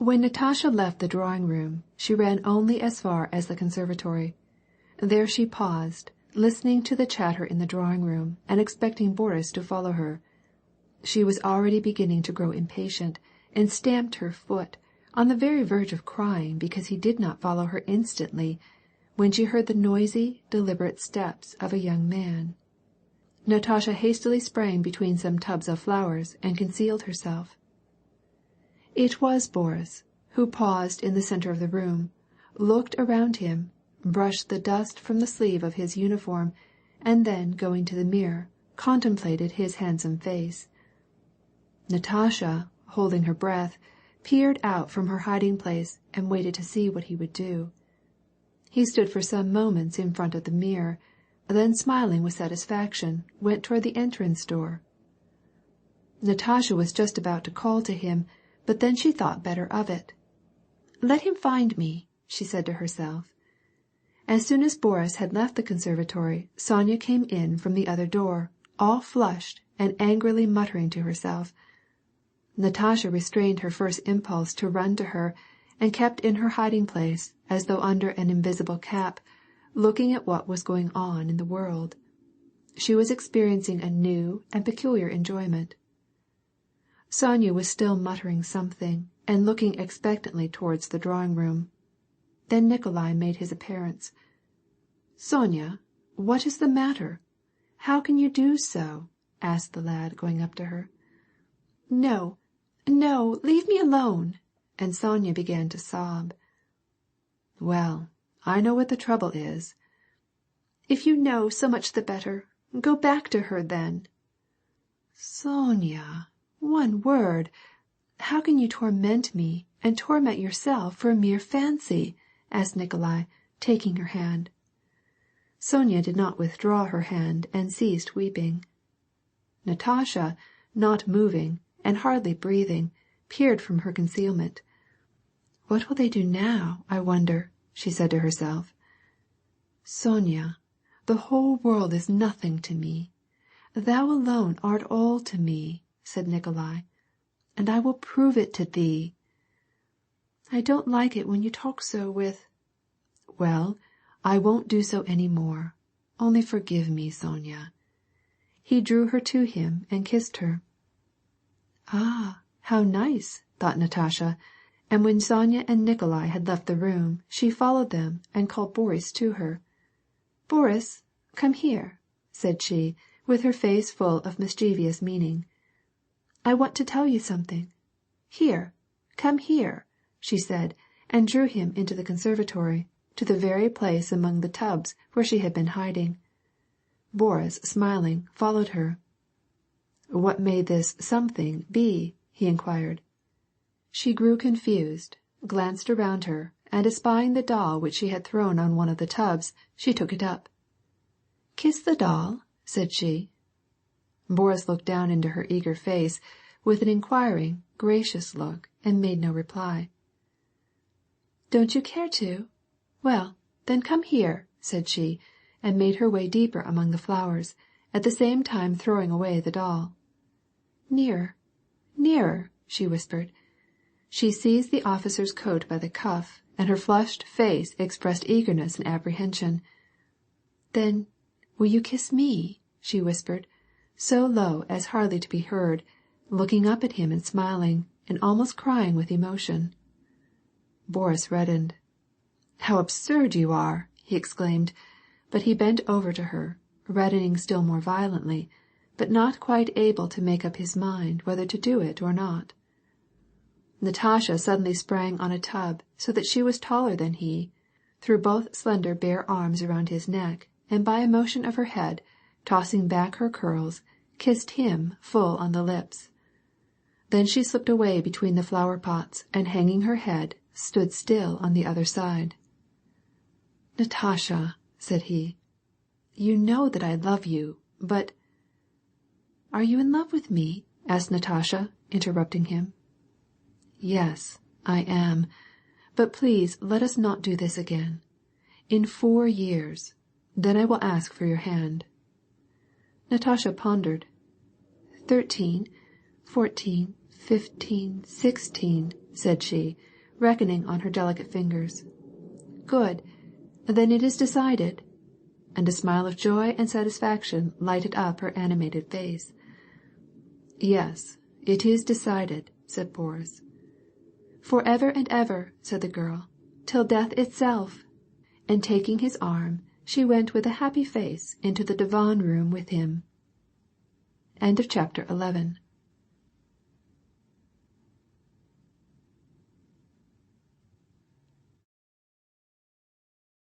When Natasha left the drawing-room, she ran only as far as the conservatory. There she paused, listening to the chatter in the drawing-room and expecting Boris to follow her. She was already beginning to grow impatient, and stamped her foot, on the very verge of crying because he did not follow her instantly, when she heard the noisy, deliberate steps of a young man. Natasha hastily sprang between some tubs of flowers and concealed herself. It was Boris, who paused in the center of the room, looked around him, brushed the dust from the sleeve of his uniform, and then, going to the mirror, contemplated his handsome face. Natasha, holding her breath, peered out from her hiding-place and waited to see what he would do. He stood for some moments in front of the mirror, then, smiling with satisfaction, went toward the entrance door. Natasha was just about to call to him, but then she thought better of it. "Let him find me," she said to herself. As soon as Boris had left the conservatory, Sonya came in from the other door, all flushed and angrily muttering to herself. Natasha restrained her first impulse to run to her, and kept in her hiding-place, as though under an invisible cap, looking at what was going on in the world. She was experiencing a new and peculiar enjoyment. Sonya was still muttering something, and looking expectantly towards the drawing-room. Then Nikolai made his appearance. "Sonya, what is the matter? How can you do so?" asked the lad, going up to her. "No, no, leave me alone," and Sonya began to sob. "Well, I know what the trouble is." "If you know, so much the better. Go back to her, then." "Sonya, one word. How can you torment me, and torment yourself for a mere fancy?" asked Nikolai, taking her hand. Sonya did not withdraw her hand, and ceased weeping. Natasha, not moving, and hardly breathing, peered from her concealment. "What will they do now, I wonder?" she said to herself. "Sonya, the whole world is nothing to me. Thou alone art all to me," said Nikolai, "and I will prove it to thee." "I don't like it when you talk so with—" "Well, I won't do so any more. Only forgive me, Sonya." He drew her to him and kissed her. "Ah, how nice," thought Natasha, and when Sonya and Nikolai had left the room, she followed them and called Boris to her. "Boris, come here," said she, with her face full of mischievous meaning. "I want to tell you something. Here, come here," she said, and drew him into the conservatory, to the very place among the tubs where she had been hiding. Boris, smiling, followed her. "What may this something be?" he inquired. She grew confused, glanced around her, and espying the doll which she had thrown on one of the tubs, she took it up. "Kiss the doll," said she. Boris looked down into her eager face, with an inquiring, gracious look, and made no reply. "Don't you care to? Well, then come here," said she, and made her way deeper among the flowers, at the same time throwing away the doll. "Nearer, nearer," she whispered. She seized the officer's coat by the cuff, and her flushed face expressed eagerness and apprehension. "Then, will you kiss me?" she whispered, so low as hardly to be heard, looking up at him and smiling, and almost crying with emotion. Boris reddened. "How absurd you are!" he exclaimed, but he bent over to her, reddening still more violently, but not quite able to make up his mind whether to do it or not. Natasha suddenly sprang on a tub so that she was taller than he, threw both slender bare arms around his neck, and by a motion of her head, tossing back her curls, kissed him full on the lips. Then she slipped away between the flower pots, and hanging her head, stood still on the other side. "Natasha," said he, "you know that I love you, but—" "Are you in love with me?" asked Natasha, interrupting him. "Yes, I am. But please let us not do this again. In 4 years, then I will ask for your hand." Natasha pondered. 13, 14, 15, 16, said she, reckoning on her delicate fingers. "Good. Then it is decided?" And a smile of joy and satisfaction lighted up her animated face. "Yes, it is decided," said Boris. "For ever and ever," said the girl, "till death itself!" And taking his arm, she went with a happy face into the divan room with him. Chapter 12